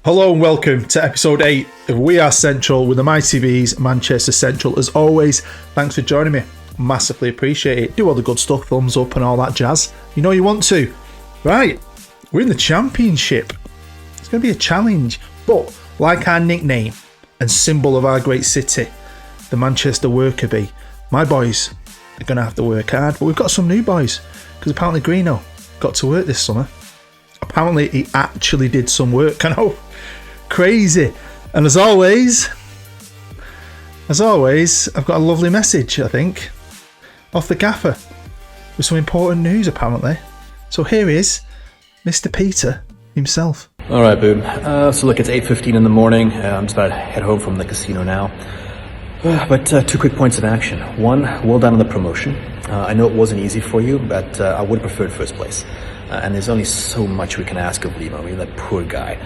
Hello and welcome to episode 8 of We Are Central with the Mighty Bees, Manchester Central. As always, thanks for joining me. Massively appreciate it. Do all the good stuff, thumbs up and all that jazz. You know you want to. Right, we're in the Championship. It's going to be a challenge, but like our nickname and symbol of our great city, the Manchester Worker Bee, my boys are going to have to work hard. But we've got some new boys, because apparently Greeno got to work this summer. Apparently he actually did some work. I know. Crazy. And as always, I've got a lovely message, I think, off the gaffer with some important news, apparently. So here is Mr. Peter himself. All right, Boone. So look, it's 8:15 in the morning. I'm just about to head home from the casino now. But two quick points of action. One, well done on the promotion. I know it wasn't easy for you, but I would have preferred first place. And there's only so much we can ask of Lima. I mean, that poor guy.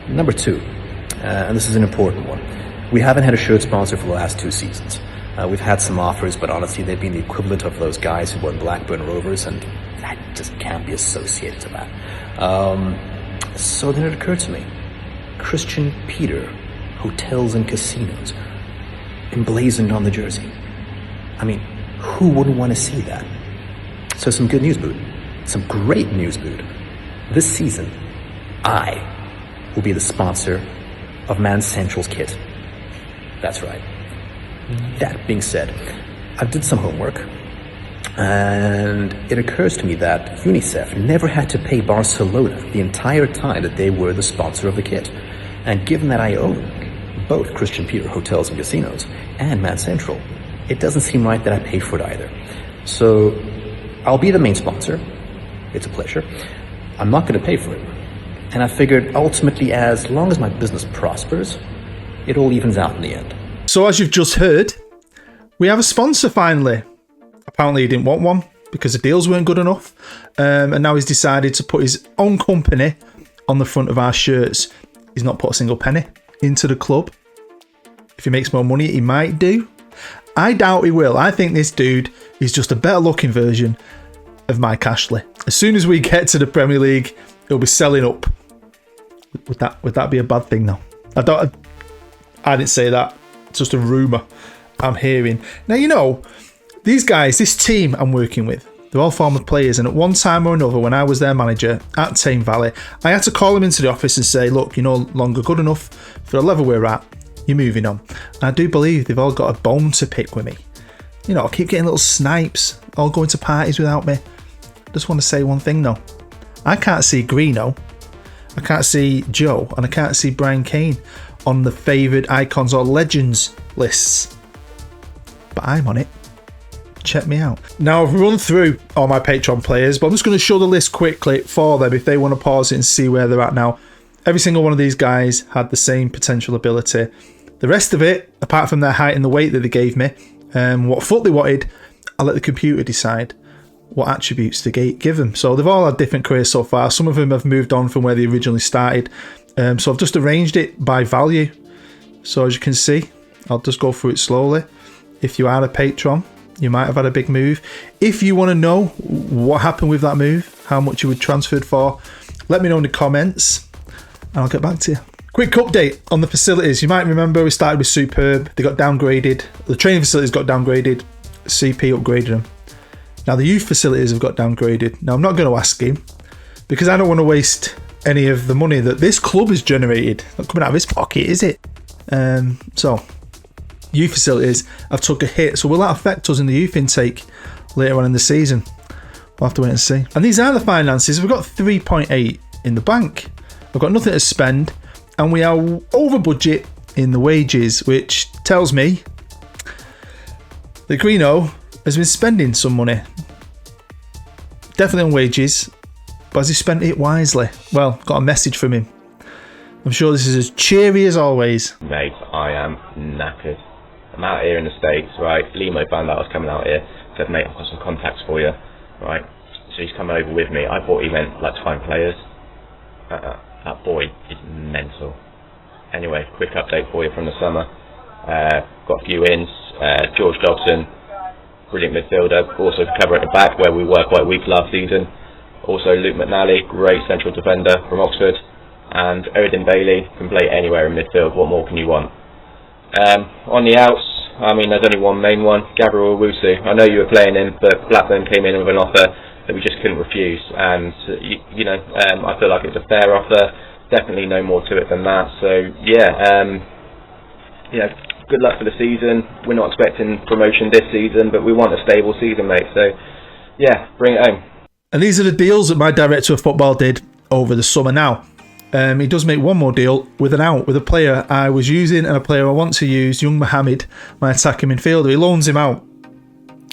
Number two, and this is an important one. We haven't had a shirt sponsor for the last 2 seasons. We've had some offers, but honestly, they've been the equivalent of those guys who won Blackburn Rovers, and that just can't be associated to that. So then it occurred to me, Christian Peter, hotels and casinos, emblazoned on the jersey. I mean, who wouldn't want to see that? So some good news, Boot. Some great news, Boot. This season, I will be the sponsor of Man Central's kit. That's right. That being said, I did some homework, and it occurs to me that UNICEF never had to pay Barcelona the entire time that they were the sponsor of the kit. And given that I own both Christian Peter Hotels and Casinos and Man Central, it doesn't seem right that I pay for it either. So I'll be the main sponsor. It's a pleasure. I'm not going to pay for it. And I figured ultimately, as long as my business prospers, it all evens out in the end. So as you've just heard, we have a sponsor finally. Apparently he didn't want one because the deals weren't good enough. And now he's decided to put his own company on the front of our shirts. He's not put a single penny into the club. If he makes more money, he might do. I doubt he will. I think this dude is just a better looking version of Mike Ashley. As soon as we get to the Premier League, he'll be selling up. Would that be a bad thing though? I didn't say that. It's just a rumour I'm hearing. Now, you know, these guys, this team I'm working with, they're all former players, and at one time or another, when I was their manager at Tame Valley, I had to call them into the office and say, look, you're no longer good enough for the level we're at. You're moving on. And I do believe they've all got a bone to pick with me. You know, I keep getting little snipes, all going to parties without me. Just want to say one thing though. I can't see Greeno, I can't see Joe, and I can't see Brian Kane on the favoured icons or legends lists. But I'm on it. Check me out. Now I've run through all my Patreon players, but I'm just going to show the list quickly for them if they want to pause it and see where they're at now. Every single one of these guys had the same potential ability. The rest of it, apart from their height and the weight that they gave me, what foot they wanted, I let the computer decide what attributes to give them. So they've all had different careers so far. Some of them have moved on from where they originally started. So I've just arranged it by value. So as you can see, I'll just go through it slowly. If you are a patron, you might have had a big move. If you want to know what happened with that move, how much you were transferred for, let me know in the comments and I'll get back to you. Quick update on the facilities. You might remember we started with Superb. They got downgraded. The training facilities got downgraded. CP upgraded them. Now the youth facilities have got downgraded. Now I'm not going to ask him because I don't want to waste any of the money that this club has generated. Not coming out of his pocket, is it? So youth facilities have took a hit. So will that affect us in the youth intake later on in the season? We'll have to wait and see. And these are the finances. We've got 3.8 in the bank. We've got nothing to spend. And we are over budget in the wages, which tells me that Greeno has been spending some money. Definitely on wages. But has he spent it wisely? Well, got a message from him. I'm sure this is as cheery as always. Mate, I am knackered. I'm out here in the States, right? Limo found out I was coming out here. Said, mate, I've got some contacts for you, right? So he's coming over with me. I thought he meant like to find players. That boy is mental. Anyway, quick update for you from the summer. Got a few ins. George Dobson, brilliant midfielder. Also cover at the back where we were quite weak last season. Also Luke McNally, great central defender from Oxford. and Odin Bailey can play anywhere in midfield. What more can you want? On the outs, I mean, there's only one main one, Gabriel Owusu. I know you were playing him, but Blackburn came in with an offer that we just couldn't refuse, and I feel like it's a fair offer. Definitely no more to it than that. So good luck for the season. We're not expecting promotion this season, but we want a stable season, mate. So yeah, bring it home. And these are the deals that my director of football did over the summer. Now, he does make one more deal with a player I was using and a player I want to use, young Mohammed, my attacking midfielder. He loans him out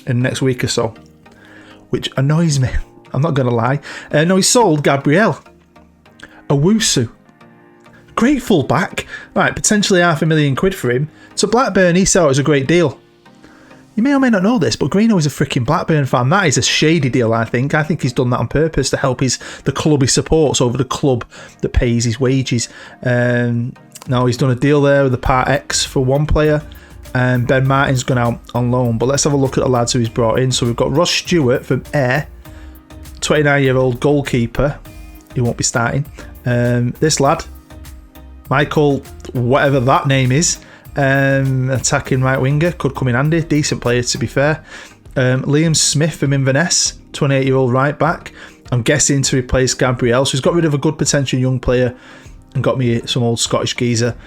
in the next week or so, which annoys me. I'm not going to lie. No, he sold Gabriel Owusu. Great fullback. Right, potentially £500,000 for him. So Blackburn, he saw it as a great deal. You may or may not know this, but Greeno is a freaking Blackburn fan. That is a shady deal, I think. I think he's done that on purpose to help the club he supports over the club that pays his wages. Now, he's done a deal there with the Part X for one player, and Ben Martin's gone out on loan. But let's have a look at the lads who he's brought in. So we've got Ross Stewart from Ayr, 29-year-old goalkeeper. He won't be starting. This lad, Michael, whatever that name is, attacking right winger, could come in handy. Decent player, to be fair. Liam Smith from Inverness, 28-year-old right back. I'm guessing to replace Gabriel. So he's got rid of a good potential young player and got me some old Scottish geezer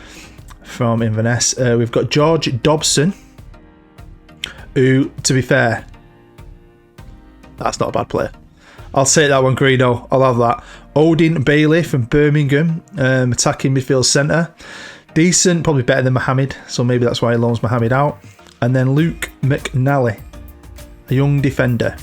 from Inverness. We've got George Dobson, who, to be fair, that's not a bad player. I'll take that one, Greeno. I'll have that. Odin Bailey from Birmingham, attacking midfield centre. Decent, probably better than Mohammed, so maybe that's why he loans Mohammed out. And then Luke McNally, a young defender.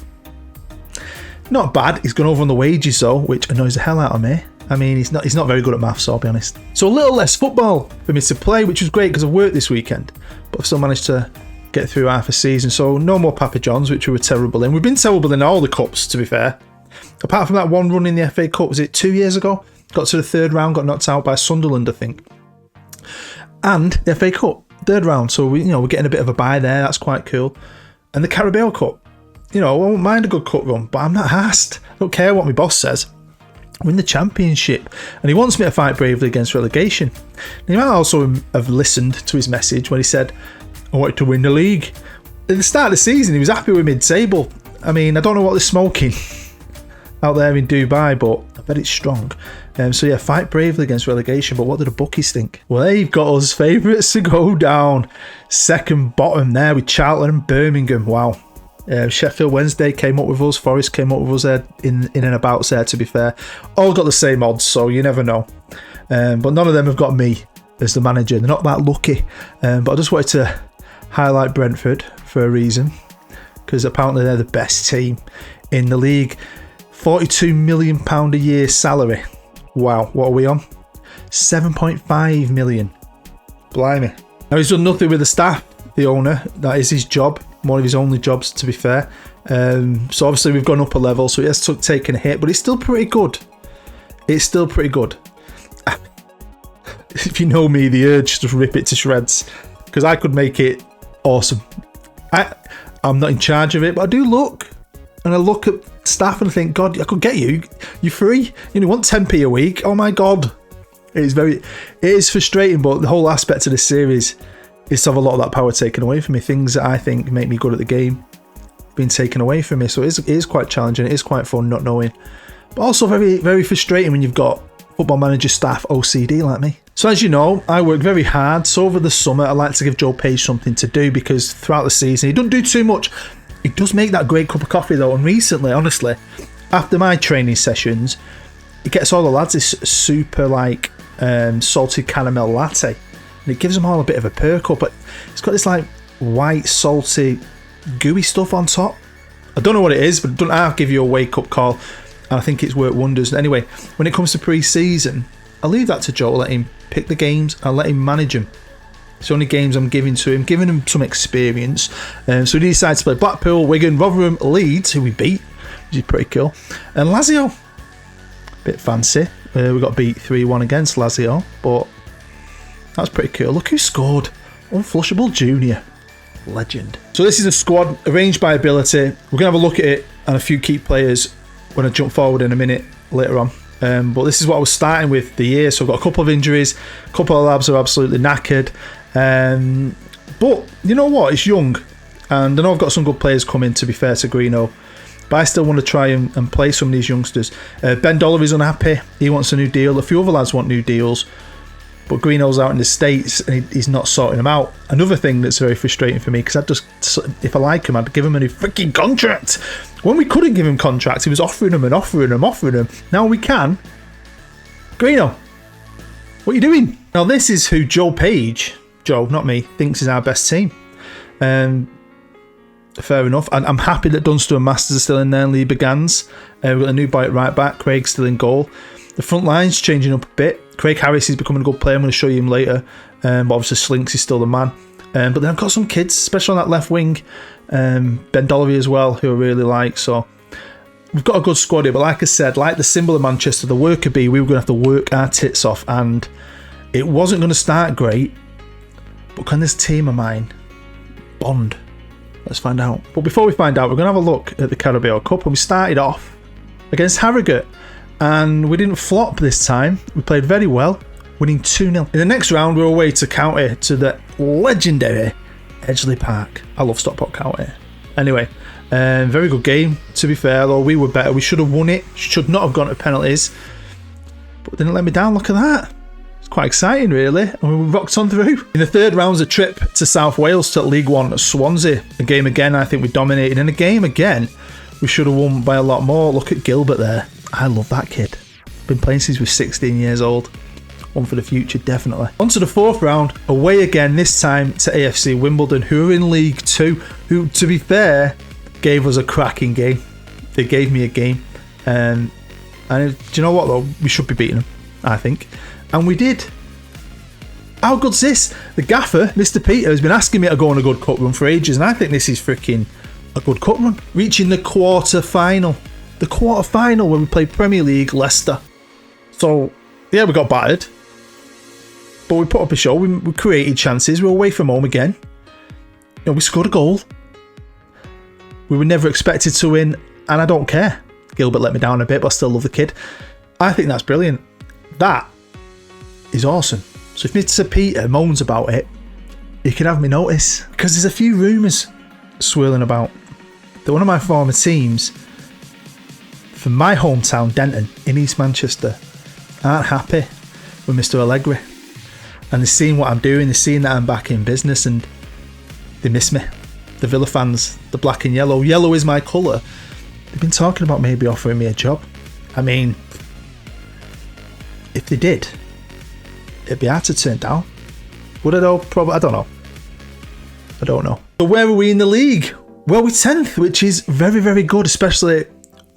Not bad. He's gone over on the wages though, which annoys the hell out of me. I mean, he's not very good at maths, I'll be honest. So a little less football for me to play, which was great because I've worked this weekend, but I've still managed to get through half a season. So no more Papa John's, which we were terrible in. We've been terrible in all the cups, to be fair. Apart from that one run in the FA Cup, was it 2 years ago? Got to the third round, got knocked out by Sunderland, I think. And the FA Cup, third round. So we're getting a bit of a bye there. That's quite cool. And the Carabao Cup. I won't mind a good cup run, but I'm not asked. I don't care what my boss says. Win the championship. And he wants me to fight bravely against relegation. And you might also have listened to his message when he said, I wanted to win the league. At the start of the season, he was happy with mid-table. I mean, I don't know what they're smoking out there in Dubai, but I bet it's strong. Fight bravely against relegation. But what do the bookies think? Well, they've got us favourites to go down. Second bottom there with Charlton and Birmingham. Wow. Sheffield Wednesday came up with us. Forest came up with us there in and about there, to be fair. All got the same odds, so you never know. But none of them have got me as the manager. They're not that lucky. But I just wanted to highlight Brentford for a reason, because apparently they're the best team in the league. £42 million a year salary. Wow, what are we on? 7.5 million. Blimey. Now, he's done nothing with the staff, the owner. That is his job. One of his only jobs, to be fair. So obviously we've gone up a level, so he has taken a hit, but it's still pretty good. It's still pretty good. If you know me, the urge to rip it to shreds, because I could make it awesome. I'm not in charge of it, but I do look. And I look at staff and I think, God, I could get you. You're free. You want 10p a week. Oh my God. It is frustrating, but the whole aspect of this series is to have a lot of that power taken away from me. Things that I think make me good at the game being taken away from me. So it is quite challenging. It is quite fun not knowing. But also very, very frustrating when you've got football manager staff OCD like me. So as you know, I work very hard. So over the summer, I like to give Joe Page something to do, because throughout the season, he doesn't do too much. He does make that great cup of coffee though, and recently, honestly, after my training sessions, he gets all the lads this super salted caramel latte, and it gives them all a bit of a perk up. But it's got this white salty gooey stuff on top. I don't know what it is, but I'll give you a wake up call, and I think it's worked wonders. Anyway, when it comes to pre-season, I'll leave that to Joe. Let him pick the games. I'll let him manage them. It's the only games I'm giving to him, giving him some experience. So he decides to play Blackpool, Wigan, Rotherham, Leeds, who we beat, which is pretty cool, and Lazio. Bit fancy. We got beat 3-1 against Lazio, but that's pretty cool. Look who scored. Unflushable Junior. Legend. So this is a squad arranged by ability. We're going to have a look at it and a few key players when I jump forward in a minute later on. But this is what I was starting with the year. So I've got a couple of injuries, a couple of labs are absolutely knackered. But you know what? It's young. And I know I've got some good players coming, to be fair to Greeno. But I still want to try and play some of these youngsters. Ben Dollery's unhappy. He wants a new deal. A few other lads want new deals. But Greeno's out in the States and he's not sorting them out. Another thing that's very frustrating for me, because if I like him, I'd give him a new freaking contract. When we couldn't give him contracts, he was offering them. Now we can. Greeno, what are you doing? Now this is who Joe Page, Joe, not me, thinks is our best team. Fair enough. And I'm happy that Dunster and Masters are still in there and Lee Begans. We've got a new boy at right back, Craig's still in goal. The front line's changing up a bit. Craig Harris is becoming a good player. I'm going to show you him later. But obviously Slinks is still the man. But then I've got some kids, especially on that left wing. Ben Dollery as well, who I really like. So we've got a good squad here. But like I said, like the symbol of Manchester, the worker bee, we were going to have to work our tits off. And it wasn't going to start great. But can this team of mine bond? Let's find out. But before we find out, we're going to have a look at the Carabao Cup. And we started off against Harrogate. And we didn't flop this time. We played very well, winning 2-0. In the next round, we're away to County, to the legendary Edgeley Park. I love Stockport County. Anyway, very good game, to be fair, though. We were better. We should have won it. Should not have gone to penalties. But didn't let me down. Look at that. It's quite exciting, really. And we rocked on through. In the third round was a trip to South Wales to League One at Swansea. A game again, I think we dominated. And a game again, we should have won by a lot more. Look at Gilbert there. I love that kid. Been playing since he was 16 years old. One for the future, definitely. On to the fourth round. Away again, this time to AFC Wimbledon, who are in League 2, who, to be fair, gave us a cracking game. They gave me a game. And do you know what, though? We should be beating them, I think. And we did. How good's this? The gaffer, Mr. Peter, has been asking me to go on a good cup run for ages, and I think this is freaking a good cup run. Reaching the quarter-final. The quarter-final when we played Premier League Leicester. So, yeah, we got battered. But we put up a show. We created chances. We were away from home again. You know, we scored a goal. We were never expected to win, and I don't care. Gilbert let me down a bit, but I still love the kid. I think that's brilliant. That is awesome. So if Mr. Peter moans about it, he can have me notice. Because there's a few rumours swirling about that one of my former teams from my hometown, Denton, in East Manchester, aren't happy with Mr. Allegri. And they're seeing what I'm doing, they're seeing that I'm back in business, and they miss me. The Villa fans, the black and yellow. Yellow is my colour. They've been talking about maybe offering me a job. I mean, if they did, it'd be hard to turn down. Would I though? Probably. I don't know. So where are we in the league? Well, we're 10th, which is very, very good, especially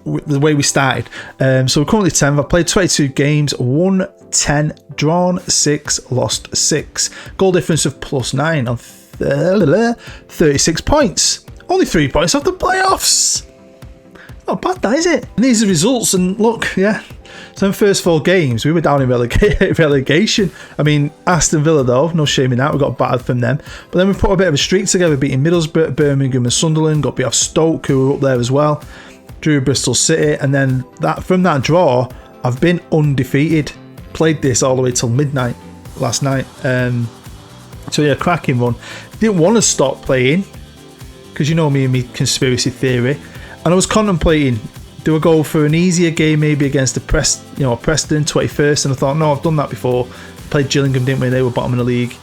the way we started. So we're currently 10th. I've played 22 games, won 10, drawn 6, lost 6. Goal difference of +9 on 36 points. Only 3 points off the playoffs. Not bad, that is it? And these are the results, and look, yeah. So in the first 4 games, we were down in relegation. I mean, Aston Villa, though, no shame in that. We got battered from them. But then we put a bit of a streak together, beating Middlesbrough, Birmingham and Sunderland. Got beat off Stoke, who were up there as well. Drew Bristol City. And then from that draw, I've been undefeated. Played this all the way till midnight last night. So yeah, cracking run. Didn't want to stop playing, because you know me and me conspiracy theory. And I was contemplating, do I go for an easier game maybe against the Preston 21st? And I thought, no, I've done that before. Played Gillingham, didn't we? They were bottom of the league.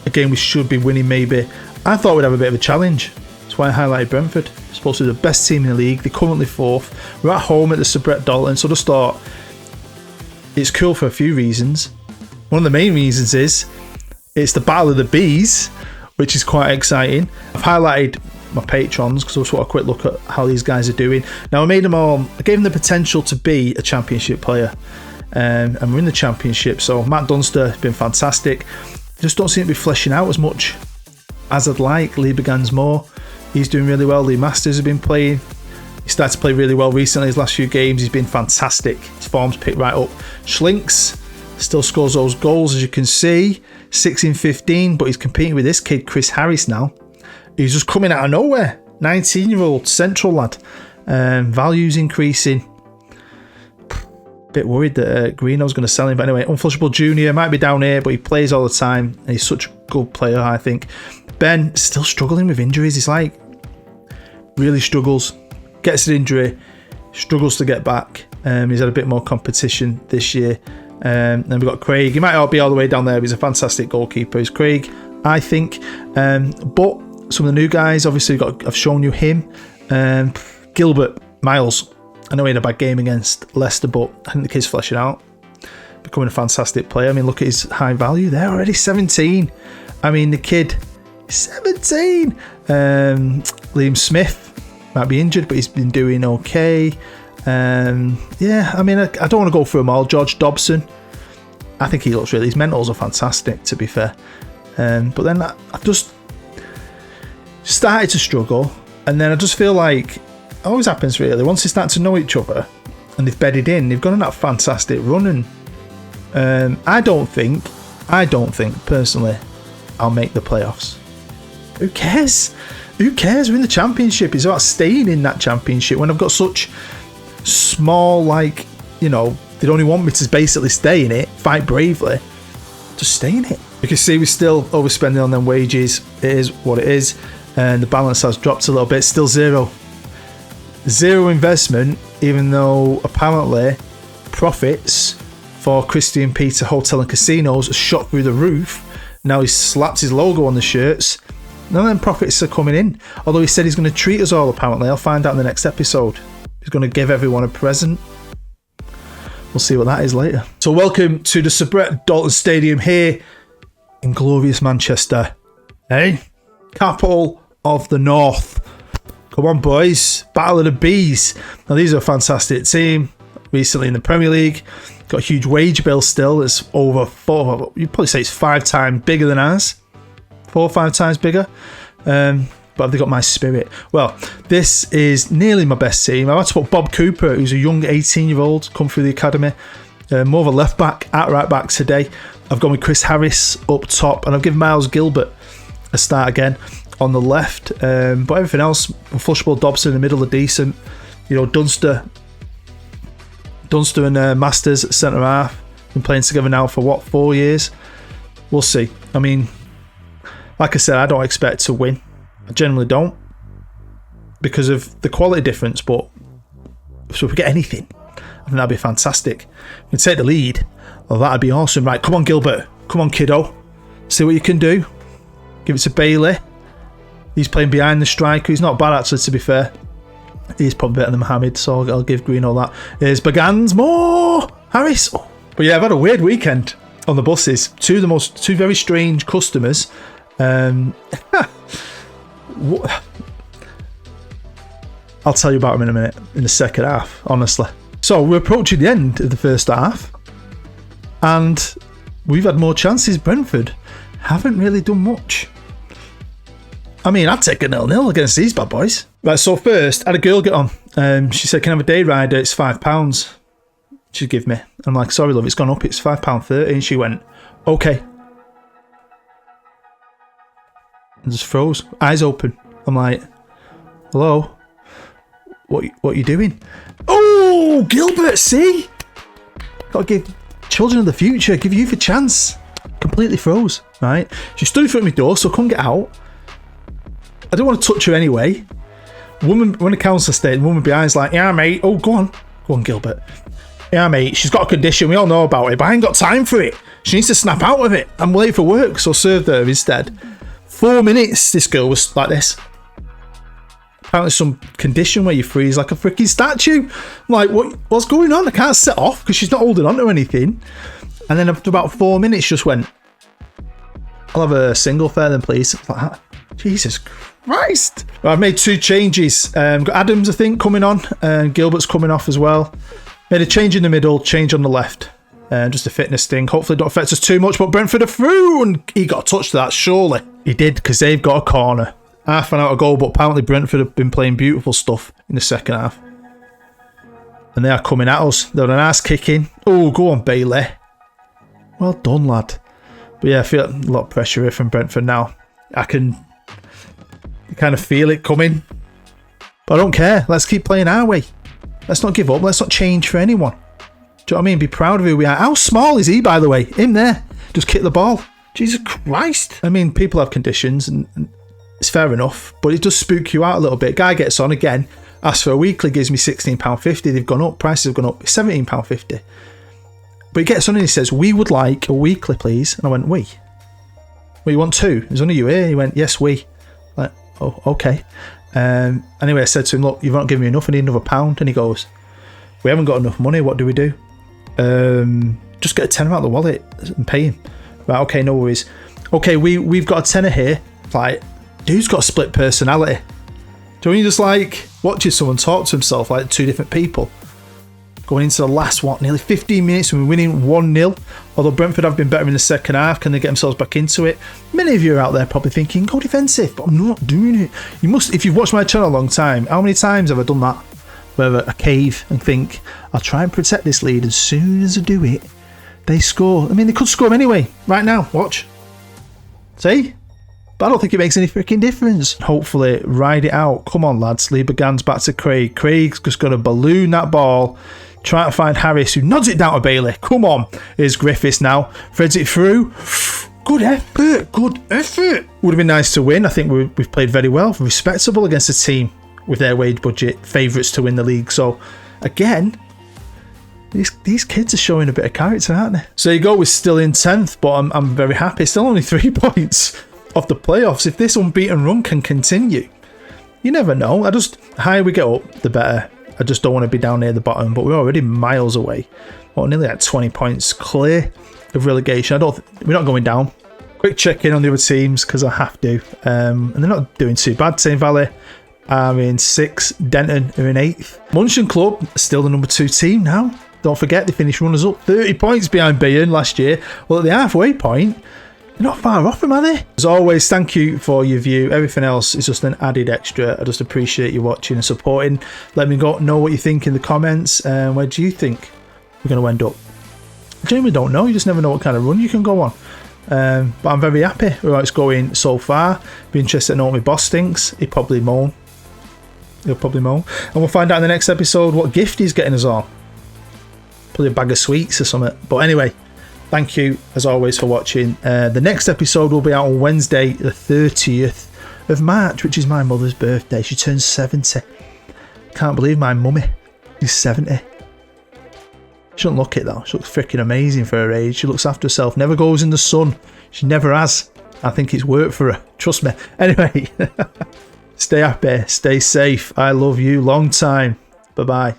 A game we should be winning maybe. I thought we'd have a bit of a challenge. That's why I highlighted Brentford. Supposed to be the best team in the league. They're currently 4th. We're at home at the Sir Brett Dalton. So I just thought, it's cool for a few reasons. One of the main reasons is it's the Battle of the Bees, which is quite exciting. I've highlighted my patrons because I just want a quick look at how these guys are doing. Now I gave them the potential to be a championship player, and we're in the championship. So Matt Dunster has been fantastic. Just don't seem to be fleshing out as much as I'd like. Lee Begans more. He's doing really well. Lee Masters has been playing. He started to play really well recently. His last few games, he's been fantastic. His form's picked right up. Schlinks still scores those goals, as you can see. 6 in 15, but he's competing with this kid, Chris Harris, now. He's just coming out of nowhere. 19-year-old central lad. Values increasing. Bit worried that Greeno's going to sell him. But anyway, Unflushable Junior might be down here, but he plays all the time. And he's such a good player, I think. Ben still struggling with injuries. He's like, really struggles. Gets an injury, struggles to get back. He's had a bit more competition this year. Then we've got Craig. He might not be all the way down there, but he's a fantastic goalkeeper. He's Craig, I think. But some of the new guys, obviously, I've shown you him. Gilbert, Miles. I know he had a bad game against Leicester, but I think the kid's fleshing out. Becoming a fantastic player. I mean, look at his high value there already, 17. I mean, the kid, 17. Liam Smith might be injured, but he's been doing okay. Yeah, I mean, I don't want to go through them all. George Dobson, I think he looks really, his mentals are fantastic, to be fair. But then I just started to struggle, and then I just feel like it always happens really. Once they start to know each other and they've bedded in, they've gone on that fantastic run. And I don't think personally I'll make the playoffs. Who cares? Who cares? We're in the championship. It's about staying in that championship when I've got such small, like, you know, they only want me to basically stay in it, fight bravely, just stay in it. You can see we're still overspending on them wages. It is what it is, and the balance has dropped a little bit. Still zero investment, even though apparently profits for Christian Peter Hotel and Casinos are shot through the roof. Now he's slapped his logo on the shirts. None of them profits are coming in, although he said he's going to treat us all, apparently. I'll find out in the next episode. He's going to give everyone a present. We'll see what that is later. So welcome to the Sabret Dalton Stadium here in glorious Manchester. Hey? Capital of the North. Come on, boys. Battle of the Bees. Now, these are a fantastic team. Recently in the Premier League. Got a huge wage bill still. It's over 4. You'd probably say it's 5 times bigger than ours. 4 or 5 times bigger. But have they got my spirit? Well, this is nearly my best team. I've had to put Bob Cooper, who's a young 18-year-old, come through the academy. More of a left back, at right back today. I've gone with Chris Harris up top, and I've given Miles Gilbert a start again on the left. But everything else, Flushable Dobson in the middle are decent. You know, Dunster and Masters at centre half. Been playing together now for 4 years? We'll see. I mean, like I said, I don't expect to win. I generally don't, because of the quality difference. But so if we get anything, I think that'd be fantastic. We can take the lead. Oh, that'd be awesome. Right, come on, Gilbert. Come on, kiddo. See what you can do. Give it to Bailey. He's playing behind the striker. He's not bad, actually, to be fair. He's probably better than Mohamed, so I'll give Green all that. Here's Bagans. More Harris. Oh. But yeah, I've had a weird weekend on the buses. Two very strange customers. I'll tell you about them in a minute, in the second half, honestly. So we're approaching the end of the first half, and we've had more chances. Brentford haven't really done much. I mean, I'd take a 0-0 against these bad boys. Right, so first, I had a girl get on. She said, can I have a day rider? It's £5. She'd give me. I'm like, sorry, love, it's gone up. It's £5.30. And she went, okay. And just froze. Eyes open. I'm like, hello? What are you doing? Oh, Gilbert, see? Got to give children of the future, give youth a chance. Completely froze, right? She stood in front of my door, so I couldn't get out. I didn't want to touch her anyway. Woman, when the counsellor stayed, the woman behind's like, yeah, mate. Oh, go on, Gilbert. Yeah, mate, she's got a condition. We all know about it, but I ain't got time for it. She needs to snap out of it. I'm late for work, so I served her instead. 4 minutes, this girl was like this. Apparently some condition where you freeze like a freaking statue. I'm like, what's going on? I can't set off because she's not holding on to anything. And then after about 4 minutes, just went, I'll have a single fare then, please. Like, Jesus Christ. Well, I've made 2 changes. Got Adams, I think, coming on. And Gilbert's coming off as well. Made a change in the middle, change on the left. Just a fitness thing. Hopefully it don't affect us too much, but Brentford are through, and he got a touch to that, surely. He did, because they've got a corner. Half an hour ago, but apparently Brentford have been playing beautiful stuff in the second half. And they are coming at us. They're an ass kicking. Oh, go on, Bailey. Well done, lad. But yeah, I feel a lot of pressure here from Brentford now. I can kind of feel it coming. But I don't care. Let's keep playing our way. Let's not give up. Let's not change for anyone. Do you know what I mean? Be proud of who we are. How small is he, by the way? Him there. Just kick the ball. Jesus Christ. I mean, people have conditions and it's fair enough, but it does spook you out a little bit. Guy gets on again, asks for a weekly, gives me £16.50. They've gone up, prices have gone up, £17.50. But he gets on and he says, we would like a weekly, please. And I went, we? Well, you want two? There's only you here. He went, yes, we. Like, oh, okay. Anyway, I said to him, look, you've not given me enough, I need another £1. And he goes, we haven't got enough money, what do we do? Just get a tenner out of the wallet and pay him. Right, okay, no worries. Okay, we've got a tenner here. Like, dude's got a split personality. Do you know when you just like watching someone talk to himself like two different people? Going into the last, nearly 15 minutes and we're winning 1-0. Although Brentford have been better in the second half, can they get themselves back into it? Many of you are out there probably thinking, go defensive, but I'm not doing it. You must, if you've watched my channel a long time, how many times have I done that? Where I cave and think, I'll try and protect this lead. As soon as I do it, they score. I mean, they could score anyway. Right now, watch. See? But I don't think it makes any freaking difference. Hopefully, ride it out. Come on, lads. Lieber Gans back to Craig. Craig's just going to balloon that ball. Try to find Harris, who nods it down to Bailey. Come on. Here's Griffiths now. Threads it through. Good effort. Good effort. Would have been nice to win. I think we've played very well. Respectable against a team with their wage budget. Favourites to win the league. So, again, these kids are showing a bit of character, aren't they? So there you go. We're still in 10th, but I'm very happy. Still only 3 points off the playoffs. If this unbeaten run can continue, you never know. The higher we get up, the better. I just don't want to be down near the bottom, but we're already miles away. Nearly at 20 points clear of relegation. We're not going down. Quick check in on the other teams because I have to. And they're not doing too bad. Thames Valley are in 6th. Denton are in 8th. Munchen Club are still the number 2 team now. Don't forget they finished runners up, 30 points behind Bayern last year. Well, at the halfway point, they're not far off them, are they? As always, thank you for your view. Everything else is just an added extra. I just appreciate you watching and supporting. Let me know what you think in the comments. Where do you think we're going to end up? I genuinely don't know. You just never know what kind of run you can go on. But I'm very happy with how it's going so far. Be interested to know what my boss thinks. He'll probably moan. And we'll find out in the next episode what gift he's getting us all. Probably a bag of sweets or something. But anyway, thank you as always for watching. The next episode will be out on Wednesday the 30th of March, which is my mother's birthday. She turns 70. Can't believe my mummy is 70. She doesn't look it though. She looks freaking amazing for her age. She looks after herself. Never goes in the sun. She never has. I think it's worked for her. Trust me. Anyway, stay happy. Stay safe. I love you. Long time. Bye-bye.